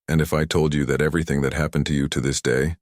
And if I told you that everything that happened to you to this day,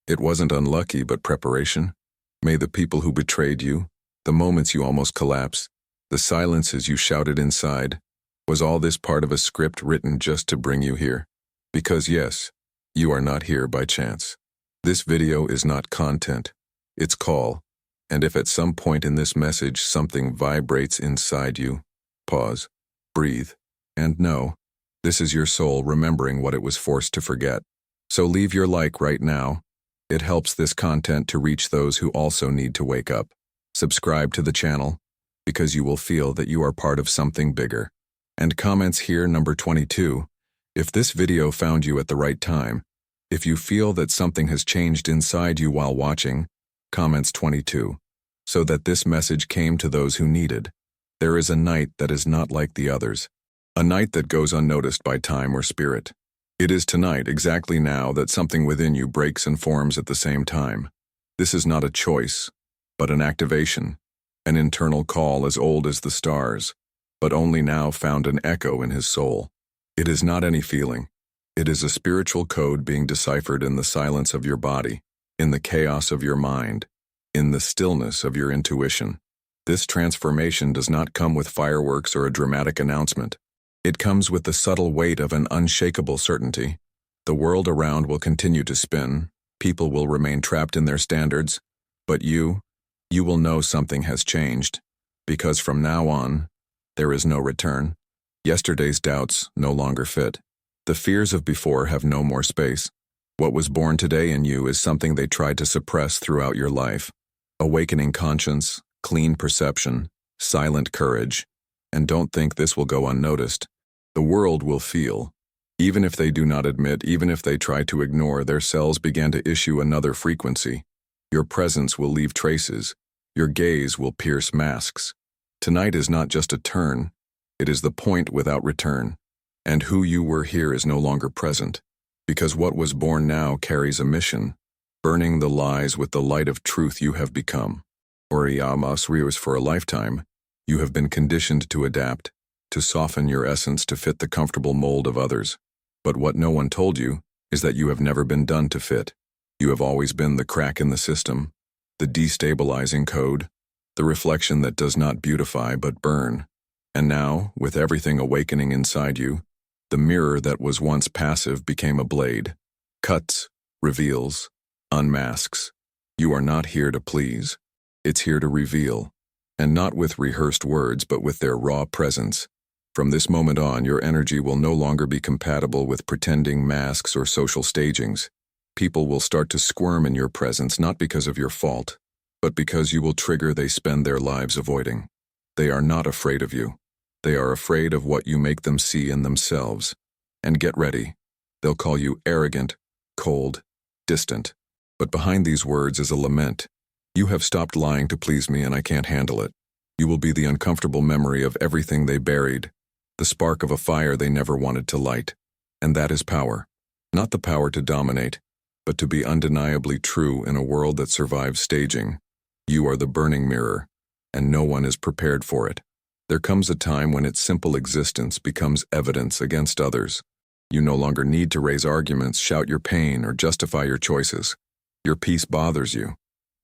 it wasn't unlucky but preparation? May the people who betrayed you, the moments you almost collapsed, the silences you shouted inside, was all this part of a script written just to bring you here? Because yes, you are not here by chance. This video is not content, it's call. And if at some point in this message something vibrates inside you, pause, breathe, and know, this is your soul remembering what it was forced to forget. So leave your like right now. It helps this content to reach those who also need to wake up. Subscribe to the channel, because you will feel that you are part of something bigger. And comments here number 22. If this video found you at the right time, if you feel that something has changed inside you while watching, comments 22. So that this message came to those who needed. There is a night that is not like the others. A night that goes unnoticed by time or spirit. It is tonight, exactly now, that something within you breaks and forms at the same time. This is not a choice, but an activation, an internal call as old as the stars, but only now found an echo in his soul. It is not any feeling. It is a spiritual code being deciphered in the silence of your body, in the chaos of your mind, in the stillness of your intuition. This transformation does not come with fireworks or a dramatic announcement. It comes with the subtle weight of an unshakable certainty. The world around will continue to spin, people will remain trapped in their standards, but you will know something has changed, because from now on, there is no return. Yesterday's doubts no longer fit. The fears of before have no more space. What was born today in you is something they tried to suppress throughout your life. Awakening conscience, clean perception, silent courage. And don't think this will go unnoticed. The world will feel. Even if they do not admit, even if they try to ignore, their cells began to issue another frequency. Your presence will leave traces. Your gaze will pierce masks. Tonight is not just a turn. It is the point without return. And who you were here is no longer present. Because what was born now carries a mission. Burning the lies with the light of truth you have become. Oriyamas Rios, for a lifetime, you have been conditioned to adapt, to soften your essence to fit the comfortable mold of others. But what no one told you is that you have never been done to fit. You have always been the crack in the system, the destabilizing code, the reflection that does not beautify but burn. And now, with everything awakening inside you, the mirror that was once passive became a blade. Cuts, reveals, unmasks. You are not here to please. It's here to reveal. And not with rehearsed words, but with their raw presence. From this moment on, your energy will no longer be compatible with pretending masks or social stagings. People will start to squirm in your presence, not because of your fault, but because you will trigger they spend their lives avoiding. They are not afraid of you. They are afraid of what you make them see in themselves. And get ready. They'll call you arrogant, cold, distant. But behind these words is a lament. You have stopped lying to please me and I can't handle it. You will be the uncomfortable memory of everything they buried, the spark of a fire they never wanted to light. And that is power. Not the power to dominate, but to be undeniably true in a world that survives staging. You are the burning mirror, and no one is prepared for it. There comes a time when its simple existence becomes evidence against others. You no longer need to raise arguments, shout your pain, or justify your choices. Your peace bothers you.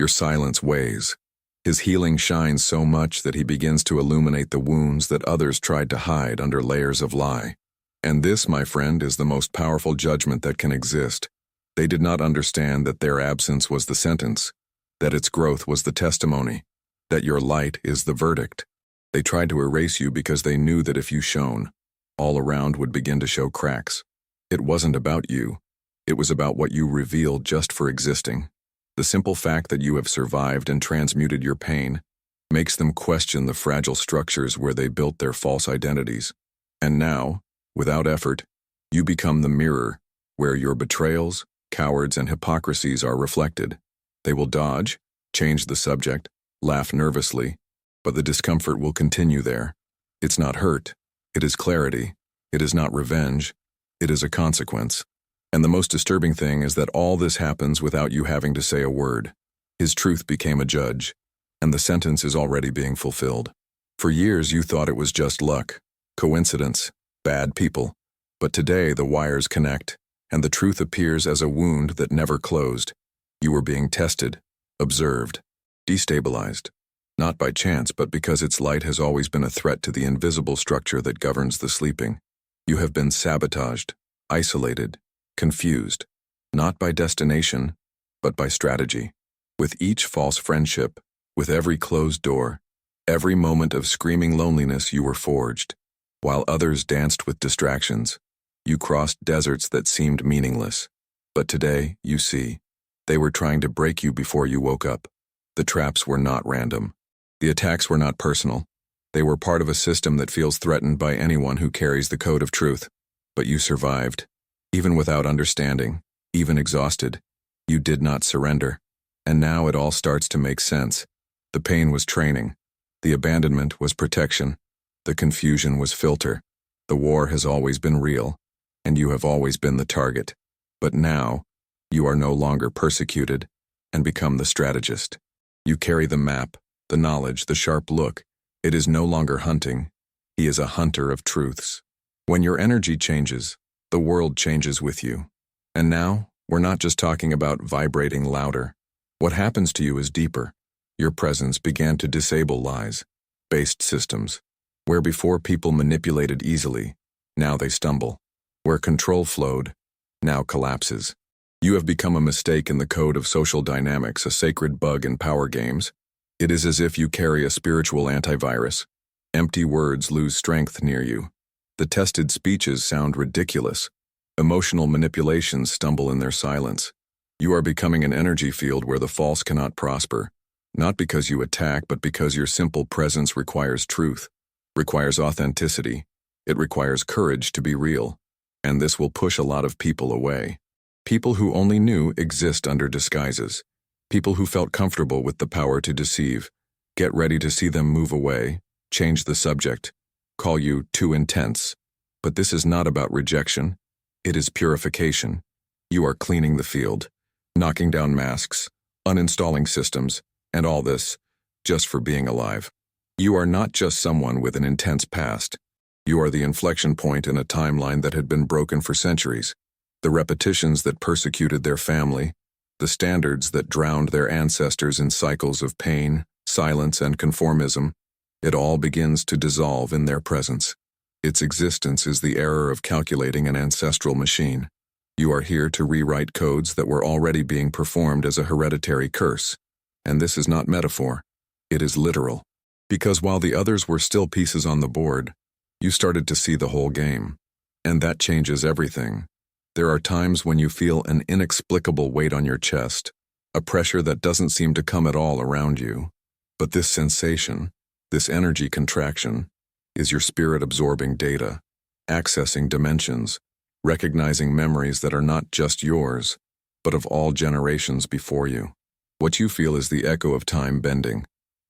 Your silence weighs. His healing shines so much that he begins to illuminate the wounds that others tried to hide under layers of lie. And this, my friend, is the most powerful judgment that can exist. They did not understand that their absence was the sentence, that its growth was the testimony, that your light is the verdict. They tried to erase you because they knew that if you shone, all around would begin to show cracks. It wasn't about you. It was about what you revealed just for existing. The simple fact that you have survived and transmuted your pain makes them question the fragile structures where they built their false identities. And now, without effort, you become the mirror where your betrayals, cowards, and hypocrisies are reflected. They will dodge, change the subject, laugh nervously, but the discomfort will continue there. It's not hurt. It is clarity. It is not revenge. It is a consequence. And the most disturbing thing is that all this happens without you having to say a word. His truth became a judge, and the sentence is already being fulfilled. For years you thought it was just luck, coincidence, bad people. But today the wires connect. and the truth appears as a wound that never closed. You were being tested, observed, destabilized, not by chance but because its light has always been a threat to the invisible structure that governs the sleeping. You have been sabotaged, isolated, confused, not by destination, but by strategy. With each false friendship, with every closed door, every moment of screaming loneliness you were forged. While others danced with distractions, you crossed deserts that seemed meaningless. But today, you see, they were trying to break you before you woke up. The traps were not random. The attacks were not personal. They were part of a system that feels threatened by anyone who carries the code of truth. But you survived. Even without understanding, even exhausted, you did not surrender. And now it all starts to make sense. The pain was training. The abandonment was protection. The confusion was filter. The war has always been real, and you have always been the target. But now, you are no longer persecuted and become the strategist. You carry the map, the knowledge, the sharp look. It is no longer hunting. He is a hunter of truths. When your energy changes, the world changes with you. And now, we're not just talking about vibrating louder. What happens to you is deeper. Your presence began to disable lies-based systems. Where before people manipulated easily, now they stumble. Where control flowed, now collapses. You have become a mistake in the code of social dynamics, a sacred bug in power games. It is as if you carry a spiritual antivirus. Empty words lose strength near you. The tested speeches sound ridiculous. Emotional manipulations stumble in their silence. You are becoming an energy field where the false cannot prosper. Not because you attack, but because your simple presence requires truth, requires authenticity. It requires courage to be real. And this will push a lot of people away. People who only knew exist under disguises. People who felt comfortable with the power to deceive. Get ready to see them move away, change the subject, call you too intense. But this is not about rejection. It is purification. You are cleaning the field, knocking down masks, uninstalling systems, and all this just for being alive. You are not just someone with an intense past. You are the inflection point in a timeline that had been broken for centuries. The repetitions that persecuted their family, the standards that drowned their ancestors in cycles of pain, silence, and conformism, it all begins to dissolve in their presence. Its existence is the error of calculating an ancestral machine. You are here to rewrite codes that were already being performed as a hereditary curse. And this is not metaphor. It is literal. Because while the others were still pieces on the board, you started to see the whole game. And that changes everything. There are times when you feel an inexplicable weight on your chest, a pressure that doesn't seem to come at all around you. But this sensation, this energy contraction, is your spirit absorbing data, accessing dimensions, recognizing memories that are not just yours, but of all generations before you. What you feel is the echo of time bending,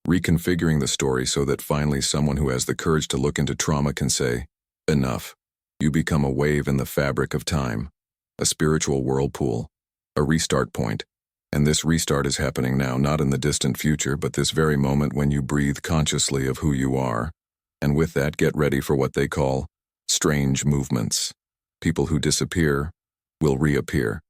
reconfiguring the story so that finally someone who has the courage to look into trauma can say, enough. You become a wave in the fabric of time, a spiritual whirlpool, a restart point. And this restart is happening now, not in the distant future, but this very moment when you breathe consciously of who you are. And with that, get ready for what they call strange movements. People who disappear will reappear.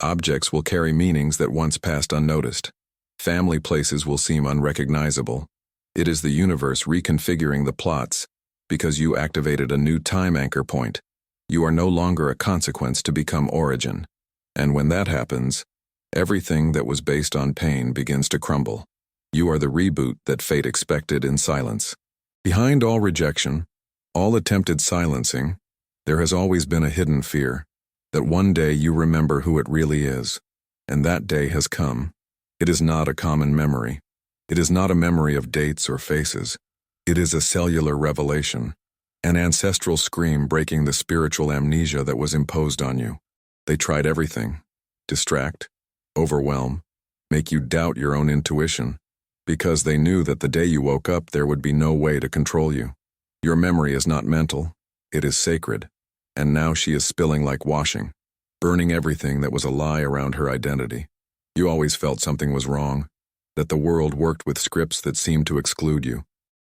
Objects will carry meanings that once passed unnoticed. Family places will seem unrecognizable. It is the universe reconfiguring the plots because you activated a new time anchor point. You are no longer a consequence to become origin. And when that happens, everything that was based on pain begins to crumble. You are the reboot that fate expected in silence. Behind all rejection, all attempted silencing, there has always been a hidden fear that one day you remember who it really is. And that day has come. It is not a common memory. It is not a memory of dates or faces. It is a cellular revelation, an ancestral scream breaking the spiritual amnesia that was imposed on you. They tried everything: distract, overwhelm, make you doubt your own intuition, because they knew that the day you woke up there would be no way to control you. Your memory is not mental, it is sacred. And now she is spilling like washing, burning everything that was a lie around her identity. You always felt something was wrong, that the world worked with scripts that seemed to exclude you.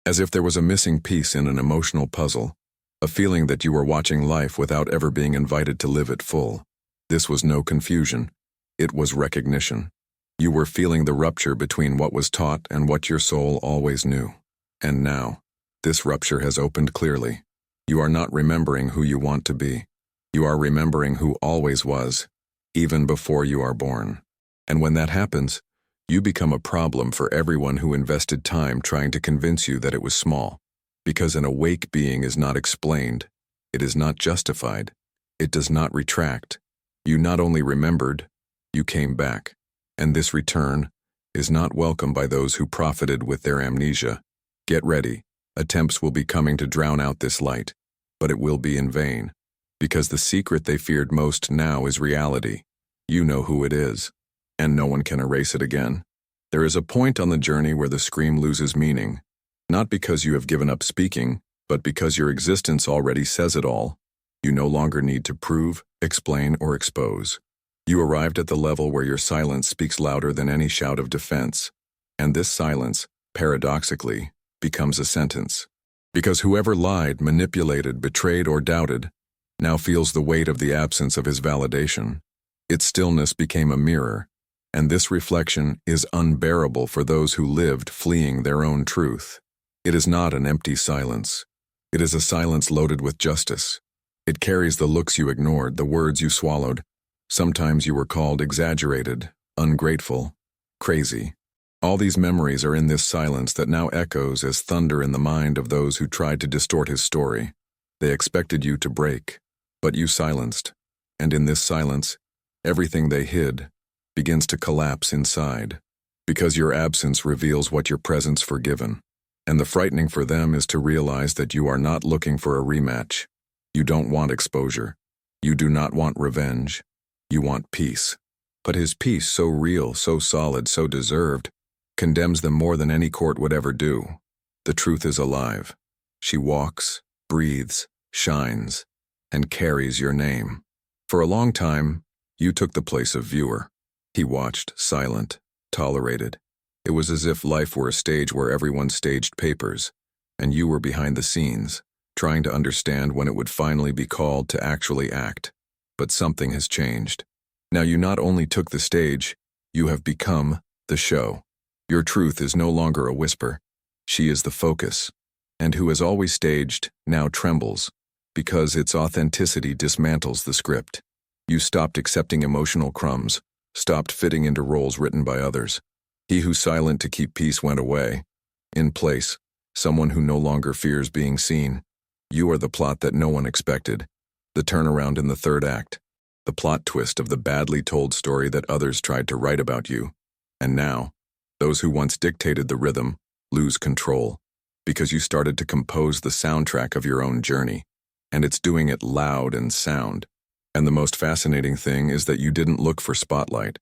As if there was a missing piece in an emotional puzzle, a feeling that you were watching life without ever being invited to live it full. This was no confusion. It was recognition. You were feeling the rupture between what was taught and what your soul always knew. And now, this rupture has opened clearly. You are not remembering who you want to be. You are remembering who always was, even before you are born. And when that happens, you become a problem for everyone who invested time trying to convince you that it was small. Because an awake being is not explained, it is not justified, it does not retract. You not only remembered, you came back. And this return is not welcome by those who profited with their amnesia. Get ready. Attempts will be coming to drown out this light, but it will be in vain. Because the secret they feared most now is reality. You know who it is, and no one can erase it again. There is a point on the journey where the scream loses meaning, not because you have given up speaking, but because your existence already says it all. You no longer need to prove, explain, or expose. You arrived at the level where your silence speaks louder than any shout of defense, and this silence, paradoxically, becomes a sentence. Because whoever lied, manipulated, betrayed, or doubted now feels the weight of the absence of his validation. Its stillness became a mirror, and this reflection is unbearable for those who lived fleeing their own truth. It is not an empty silence. It is a silence loaded with justice. It carries the looks you ignored, the words you swallowed. Sometimes you were called exaggerated, ungrateful, crazy. All these memories are in this silence that now echoes as thunder in the mind of those who tried to distort his story. They expected you to break, but you silenced. And in this silence, everything they hid begins to collapse inside. Because your absence reveals what your presence forgiven. And the frightening for them is to realize that you are not looking for a rematch. You don't want exposure. You do not want revenge. You want peace. But his peace, so real, so solid, so deserved, condemns them more than any court would ever do. The truth is alive. She walks, breathes, shines, and carries your name. For a long time, you took the place of viewer. He watched, silent, tolerated. It was as if life were a stage where everyone staged papers, and you were behind the scenes, trying to understand when it would finally be called to actually act. But something has changed. Now you not only took the stage, you have become the show. Your truth is no longer a whisper. She is the focus. And who has always staged now trembles, because its authenticity dismantles the script. You stopped accepting emotional crumbs, stopped fitting into roles written by others. He who's silent to keep peace went away. In place, someone who no longer fears being seen. You are the plot that no one expected. The turnaround in the third act. The plot twist of the badly told story that others tried to write about you. And now, those who once dictated the rhythm lose control. Because you started to compose the soundtrack of your own journey. And it's doing it loud and sound. And the most fascinating thing is that you didn't look for spotlight.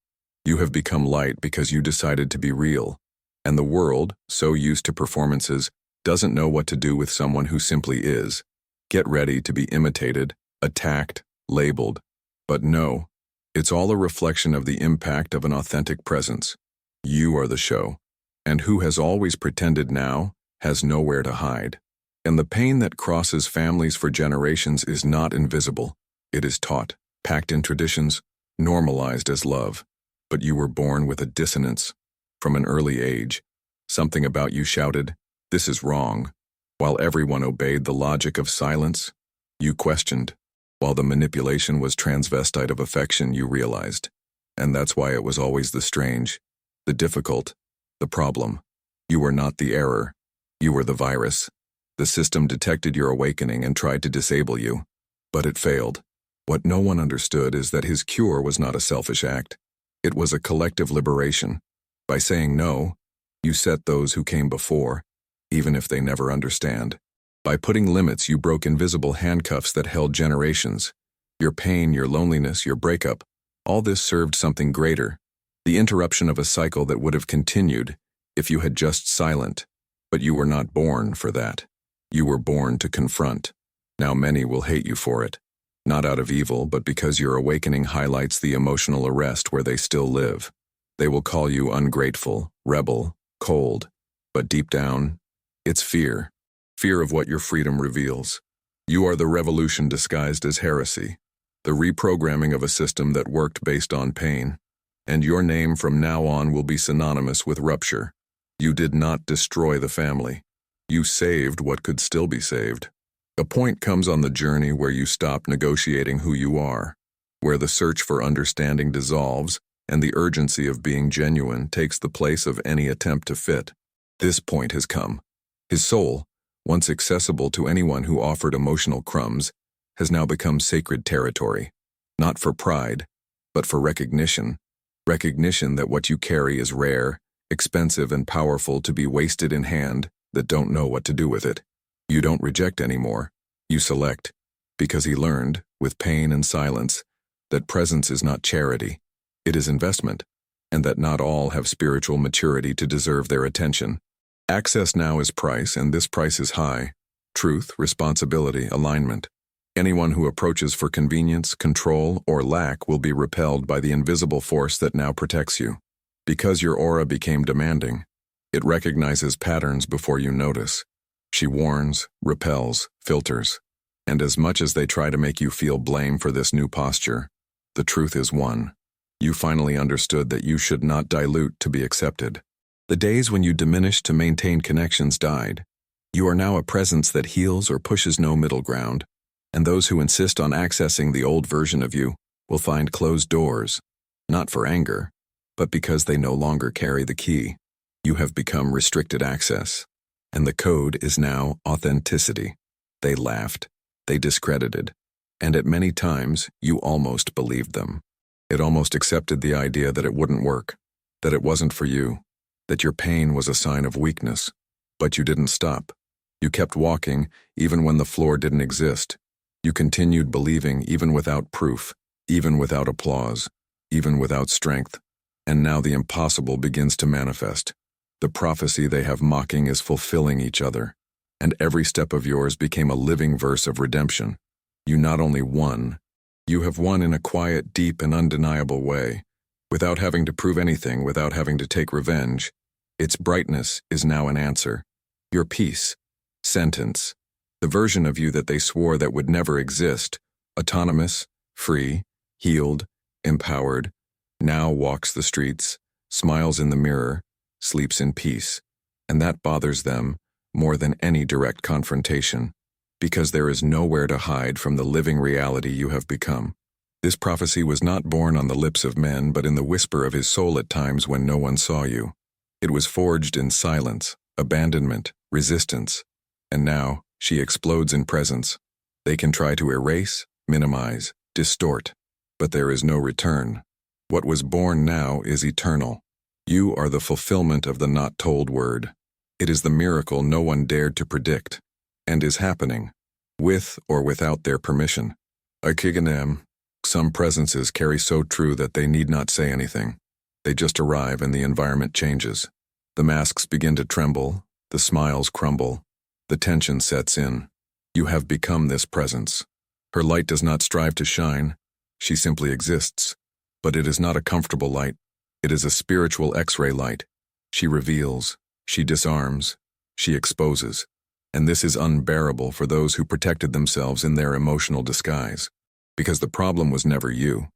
You have become light because you decided to be real. And the world, so used to performances, doesn't know what to do with someone who simply is. Get ready to be imitated, attacked, labeled. But no, it's all a reflection of the impact of an authentic presence. You are the show. And who has always pretended now has nowhere to hide. And the pain that crosses families for generations is not invisible. It is taught, packed in traditions, normalized as love. But you were born with a dissonance. From an early age, something about you shouted, "This is wrong." While everyone obeyed the logic of silence, you questioned. While the manipulation was transvestite of affection, you realized. And that's why it was always the strange, the difficult, the problem. You were not the error. You were the virus. The system detected your awakening and tried to disable you. But it failed. What no one understood is that his cure was not a selfish act. It was a collective liberation. By saying no, you set those who came before, even if they never understand. By putting limits, you broke invisible handcuffs that held generations. Your pain, your loneliness, your breakup, all this served something greater. The interruption of a cycle that would have continued if you had just silent. But you were not born for that. You were born to confront. Now many will hate you for it. Not out of evil, but because your awakening highlights the emotional arrest where they still live. They will call you ungrateful, rebel, cold. But deep down, it's fear. Fear of what your freedom reveals. You are the revolution disguised as heresy. the reprogramming of a system that worked based on pain. And your name from now on will be synonymous with rupture. You did not destroy the family. You saved what could still be saved. A point comes on the journey where you stop negotiating who you are, where the search for understanding dissolves and the urgency of being genuine takes the place of any attempt to fit. This point has come. His soul, once accessible to anyone who offered emotional crumbs, has now become sacred territory, not for pride, but for recognition. Recognition that what you carry is rare, expensive, and powerful to be wasted in hand that don't know what to do with it. You don't reject anymore. You select, because he learned, with pain and silence, that presence is not charity. It is investment, and that not all have spiritual maturity to deserve their attention. Access now is price, and this price is high. Truth, responsibility, alignment. Anyone who approaches for convenience, control, or lack will be repelled by the invisible force that now protects you. Because your aura became demanding, it recognizes patterns before you notice. She warns, repels, filters. And as much as they try to make you feel blame for this new posture, the truth is one. You finally understood that you should not dilute to be accepted. The days when you diminished to maintain connections died. You are now a presence that heals or pushes no middle ground, and those who insist on accessing the old version of you will find closed doors, not for anger, but because they no longer carry the key. You have become restricted access, and the code is now authenticity. They laughed, they discredited, and at many times you almost believed them. It almost accepted the idea that it wouldn't work, that it wasn't for you, that your pain was a sign of weakness. But you didn't stop. You kept walking even when the floor didn't exist. You continued believing even without proof, even without applause, even without strength. And now the impossible begins to manifest. The prophecy they have mocking is fulfilling each other, and every step of yours became a living verse of redemption. You not only won, you have won in a quiet, deep, and undeniable way, without having to prove anything, without having to take revenge. Its brightness is now an answer. Your peace, sentence, the version of you that they swore that would never exist, autonomous, free, healed, empowered, now walks the streets, smiles in the mirror, sleeps in peace. And that bothers them more than any direct confrontation, because there is nowhere to hide from the living reality you have become. This prophecy was not born on the lips of men, but in the whisper of his soul at times when no one saw you. It was forged in silence, abandonment, resistance, and now she explodes in presence. They can try to erase, minimize, distort, but there is no return. What was born now is eternal. You are the fulfillment of the not told word. It is the miracle no one dared to predict, and is happening, with or without their permission. Akiganem, some presences carry so true that they need not say anything. They just arrive and the environment changes. The masks begin to tremble, the smiles crumble, the tension sets in. You have become this presence. Her light does not strive to shine, she simply exists. But it is not a comfortable light. It is a spiritual X-ray light. She reveals, she disarms, she exposes. And this is unbearable for those who protected themselves in their emotional disguise. Because the problem was never you.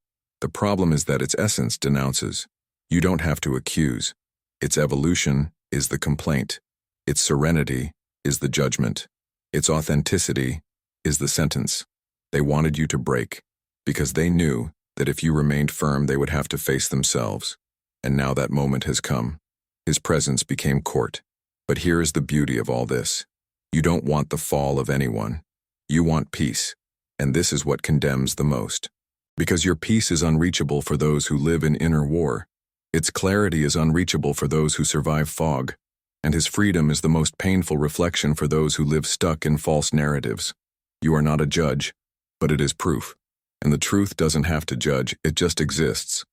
The problem is that its essence denounces. You don't have to accuse. Its evolution is the complaint. Its serenity is the judgment. Its authenticity is the sentence. They wanted you to break, because they knew that if you remained firm they would have to face themselves. And now that moment has come. His presence became court. But here is the beauty of all this. You don't want the fall of anyone. You want peace. And this is what condemns the most. Because your peace is unreachable for those who live in inner war. Its clarity is unreachable for those who survive fog. And his freedom is the most painful reflection for those who live stuck in false narratives. You are not a judge, but it is proof. And the truth doesn't have to judge, it just exists.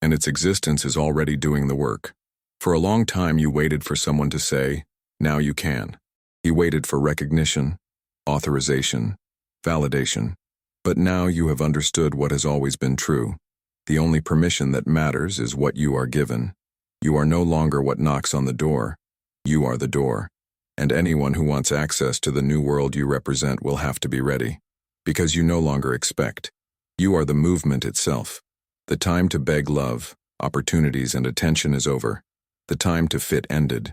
And its existence is already doing the work. For a long time you waited for someone to say, now you can. You waited for recognition, authorization, validation. But now you have understood what has always been true. The only permission that matters is what you are given. You are no longer what knocks on the door. You are the door. And anyone who wants access to the new world you represent will have to be ready. Because you no longer expect. You are the movement itself. The time to beg love, opportunities, and attention is over. The time to fit ended.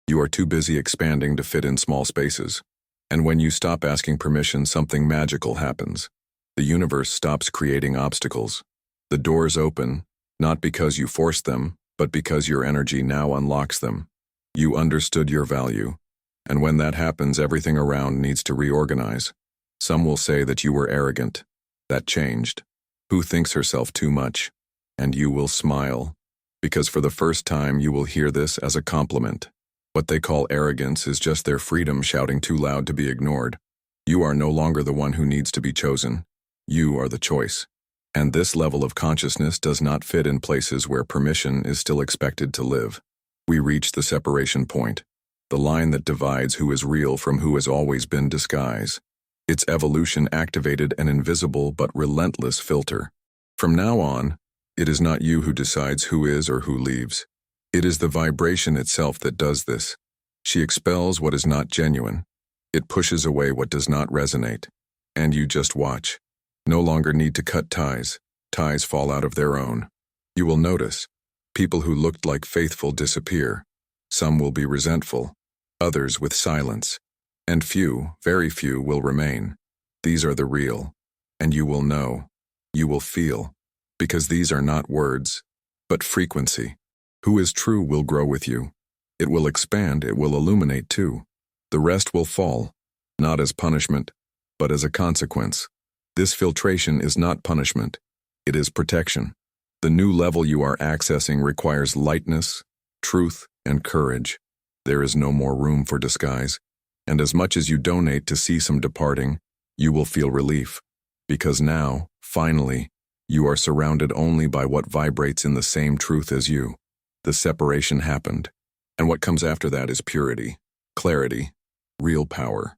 You are too busy expanding to fit in small spaces. And when you stop asking permission, something magical happens. The universe stops creating obstacles. The doors open, not because you forced them, but because your energy now unlocks them. You understood your value. And when that happens, everything around needs to reorganize. Some will say that you were arrogant. That changed. Who thinks herself too much? And you will smile. Because for the first time you will hear this as a compliment. What they call arrogance is just their freedom shouting too loud to be ignored. You are no longer the one who needs to be chosen. You are the choice. And this level of consciousness does not fit in places where permission is still expected to live. We reach the separation point, the line that divides who is real from who has always been disguise. Its evolution activated an invisible but relentless filter. From now on, it is not you who decides who is or who leaves. It is the vibration itself that does this. She expels what is not genuine. It pushes away what does not resonate. And you just watch. No longer need to cut ties. Ties fall out of their own. You will notice. People who looked like faithful disappear. Some will be resentful. Others with silence. And few, very few, will remain. These are the real. And you will know. You will feel. Because these are not words, but frequency. Who is true will grow with you. It will expand, it will illuminate too. The rest will fall, not as punishment, but as a consequence. This filtration is not punishment, it is protection. The new level you are accessing requires lightness, truth, and courage. There is no more room for disguise. And as much as you donate to see some departing, you will feel relief. Because now, finally, you are surrounded only by what vibrates in the same truth as you. The separation happened. And what comes after that is purity, clarity, real power.